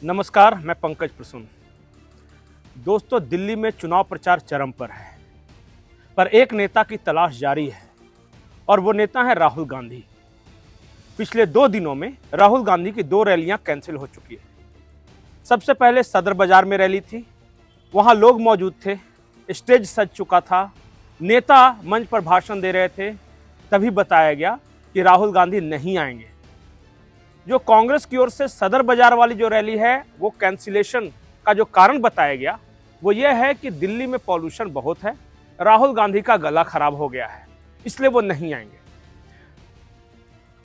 नमस्कार, मैं पंकज प्रसून। दोस्तों, दिल्ली में चुनाव प्रचार चरम पर है, पर एक नेता की तलाश जारी है और वो नेता है राहुल गांधी। पिछले 2 दिनों में राहुल गांधी की 2 रैलियां कैंसिल हो चुकी है। सबसे पहले सदर बाजार में रैली थी, वहां लोग मौजूद थे, स्टेज सज चुका था, नेता मंच पर भाषण दे रहे थे, तभी बताया गया कि राहुल गांधी नहीं आएंगे। जो कांग्रेस की ओर से सदर बाजार वाली जो रैली है वो कैंसिलेशन का जो कारण बताया गया वो ये है कि दिल्ली में पॉल्यूशन बहुत है, राहुल गांधी का गला खराब हो गया है, इसलिए वो नहीं आएंगे।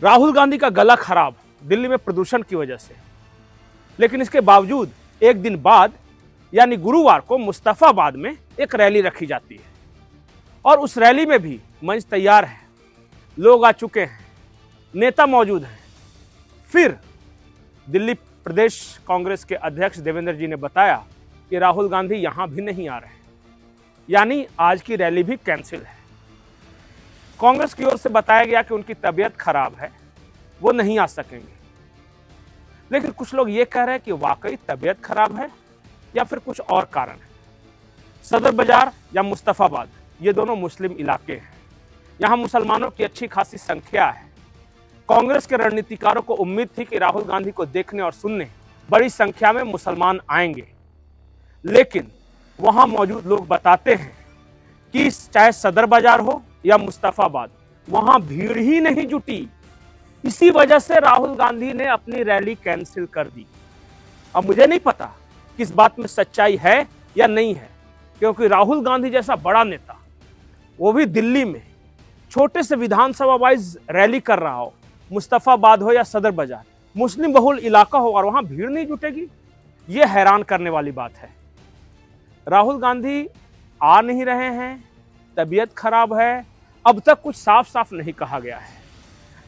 राहुल गांधी का गला खराब दिल्ली में प्रदूषण की वजह से, लेकिन इसके बावजूद एक दिन बाद यानी गुरुवार को मुस्तफाबाद में एक रैली रखी जाती है और उस रैली में भी मंच तैयार है, लोग आ चुके हैं, नेता मौजूद हैं। फिर दिल्ली प्रदेश कांग्रेस के अध्यक्ष देवेंद्र जी ने बताया कि राहुल गांधी यहां भी नहीं आ रहे, यानी आज की रैली भी कैंसिल है। कांग्रेस की ओर से बताया गया कि उनकी तबीयत खराब है, वो नहीं आ सकेंगे, लेकिन कुछ लोग ये कह रहे हैं कि वाकई तबीयत खराब है या फिर कुछ और कारण है। सदर बाजार या मुस्तफाबाद ये दोनों मुस्लिम इलाके हैं, यहां मुसलमानों की अच्छी खासी संख्या है। कांग्रेस के रणनीतिकारों को उम्मीद थी कि राहुल गांधी को देखने और सुनने बड़ी संख्या में मुसलमान आएंगे, लेकिन वहां मौजूद लोग बताते हैं कि चाहे सदर बाजार हो या मुस्तफाबाद, वहां भीड़ ही नहीं जुटी। इसी वजह से राहुल गांधी ने अपनी रैली कैंसिल कर दी। अब मुझे नहीं पता किस बात में सच्चाई है या नहीं है, क्योंकि राहुल गांधी जैसा बड़ा नेता, वो भी दिल्ली में छोटे से विधानसभा वाइज रैली कर रहा हो, मुस्तफाबाद हो या सदर बाजार, मुस्लिम बहुल इलाका हो और वहां भीड़ नहीं जुटेगी, यह हैरान करने वाली बात है। राहुल गांधी आ नहीं रहे हैं, तबीयत खराब है, अब तक कुछ साफ साफ नहीं कहा गया है,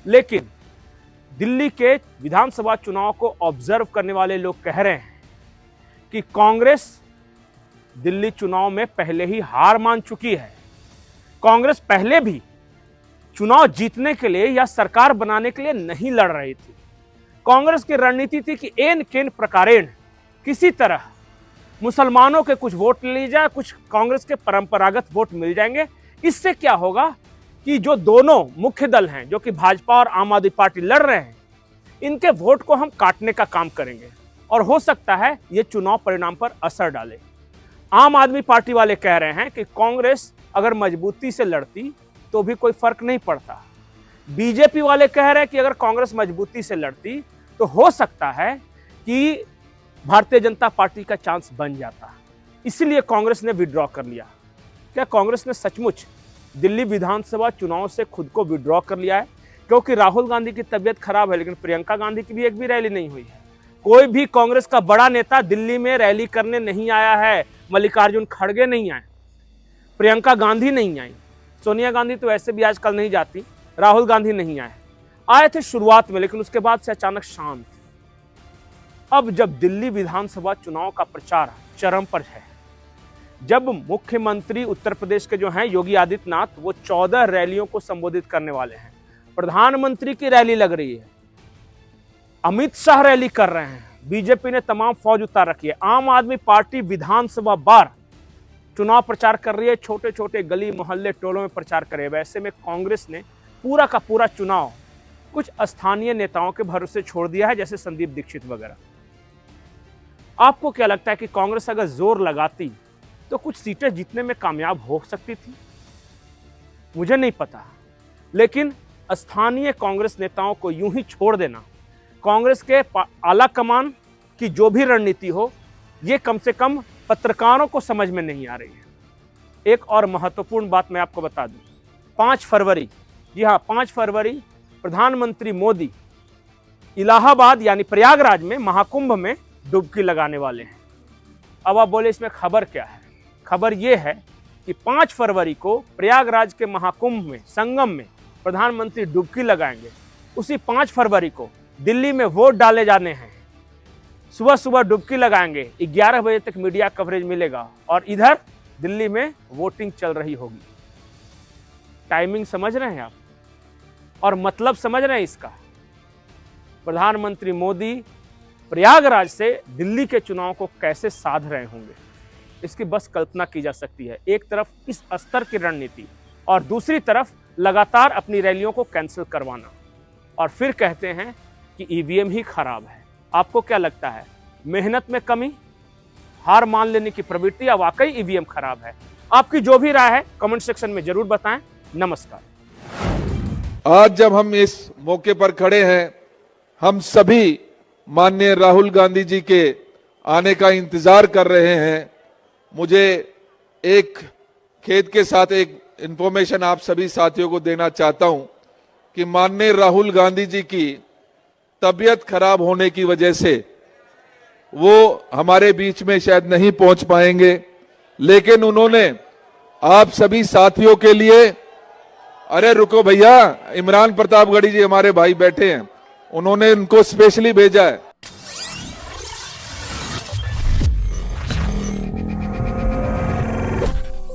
लेकिन दिल्ली के विधानसभा चुनाव को ऑब्जर्व करने वाले लोग कह रहे हैं कि कांग्रेस दिल्ली चुनाव में पहले ही हार मान चुकी है। कांग्रेस पहले भी चुनाव जीतने के लिए या सरकार बनाने के लिए नहीं लड़ रही थी। कांग्रेस की रणनीति थी कि एन केन प्रकारेण किसी तरह मुसलमानों के कुछ वोट ले जाए, कुछ कांग्रेस के परंपरागत वोट मिल जाएंगे। इससे क्या होगा कि जो दोनों मुख्य दल हैं, जो कि भाजपा और आम आदमी पार्टी लड़ रहे हैं, इनके वोट को हम काटने का काम करेंगे और हो सकता है ये चुनाव परिणाम पर असर डाले। आम आदमी पार्टी वाले कह रहे हैं कि कांग्रेस अगर मजबूती से लड़ती तो भी कोई फर्क नहीं पड़ता। बीजेपी वाले कह रहे हैं कि अगर कांग्रेस मजबूती से लड़ती तो हो सकता है कि भारतीय जनता पार्टी का चांस बन जाता, इसलिए कांग्रेस ने विड्रॉ कर लिया। क्या कांग्रेस ने सचमुच दिल्ली विधानसभा चुनाव से खुद को विड्रॉ कर लिया है? क्योंकि राहुल गांधी की तबीयत खराब है, लेकिन प्रियंका गांधी की भी एक भी रैली नहीं हुई है। कोई भी कांग्रेस का बड़ा नेता दिल्ली में रैली करने नहीं आया है। मल्लिकार्जुन खड़गे नहीं आए, प्रियंका गांधी नहीं आई, सोनिया गांधी तो ऐसे भी आजकल नहीं जाती, राहुल गांधी नहीं आए थे शुरुआत में, लेकिन उसके बाद से अचानक शांत। अब जब दिल्ली विधानसभा चुनाव का प्रचार चरम पर है, जब मुख्यमंत्री उत्तर प्रदेश के जो हैं योगी आदित्यनाथ, वो 14 रैलियों को संबोधित करने वाले हैं, प्रधानमंत्री की रैली लग रही है, अमित शाह रैली कर रहे हैं, बीजेपी ने तमाम फौज उतार रखी है, आम आदमी पार्टी विधानसभा बार चुनाव प्रचार कर रही है, छोटे छोटे गली मोहल्ले टोलों में प्रचार करे। वैसे में कांग्रेस ने पूरा का पूरा चुनाव कुछ स्थानीय नेताओं के भरोसे छोड़ दिया है, जैसे संदीप दीक्षित वगैरह। आपको क्या लगता है कि कांग्रेस अगर जोर लगाती तो कुछ सीटें जीतने में कामयाब हो सकती थी? मुझे नहीं पता, लेकिन स्थानीय कांग्रेस नेताओं को यूं ही छोड़ देना, कांग्रेस के आला कमान की जो भी रणनीति हो, ये कम से कम पत्रकारों को समझ में नहीं आ रही है। एक और महत्वपूर्ण बात मैं आपको बता दूं, 5 फरवरी, जी हाँ 5 फरवरी प्रधानमंत्री मोदी इलाहाबाद यानी प्रयागराज में महाकुंभ में डुबकी लगाने वाले हैं। अब आप बोले इसमें खबर क्या है? खबर यह है कि 5 फरवरी को प्रयागराज के महाकुंभ में, संगम में प्रधानमंत्री डुबकी लगाएंगे। उसी 5 फरवरी को दिल्ली में वोट डाले जाने हैं, सुबह सुबह डुबकी लगाएंगे, 11 बजे तक मीडिया कवरेज मिलेगा और इधर दिल्ली में वोटिंग चल रही होगी। टाइमिंग समझ रहे हैं आप और मतलब समझ रहे हैं इसका? प्रधानमंत्री मोदी प्रयागराज से दिल्ली के चुनाव को कैसे साध रहे होंगे, इसकी बस कल्पना की जा सकती है। एक तरफ इस स्तर की रणनीति और दूसरी तरफ लगातार अपनी रैलियों को कैंसिल करवाना, और फिर कहते हैं कि ईवीएम ही खराब है। आपको क्या लगता है, मेहनत में कमी, हार मान लेने की प्रवृत्ति, या वाकई ईवीएम खराब है? आपकी जो भी राय है कमेंट सेक्शन में जरूर बताएं। नमस्कार। आज जब हम इस मौके पर खड़े हैं, हम सभी माननीय राहुल गांधी जी के आने का इंतजार कर रहे हैं। मुझे एक खेद के साथ एक इंफॉर्मेशन आप सभी साथियों को देना चाहता हूं कि माननीय राहुल गांधी जी की तबीयत खराब होने की वजह से वो हमारे बीच में शायद नहीं पहुंच पाएंगे, लेकिन उन्होंने आप सभी साथियों के लिए, अरे रुको भैया, इमरान प्रतापगढ़ी जी हमारे भाई बैठे हैं, उन्होंने उनको स्पेशली भेजा है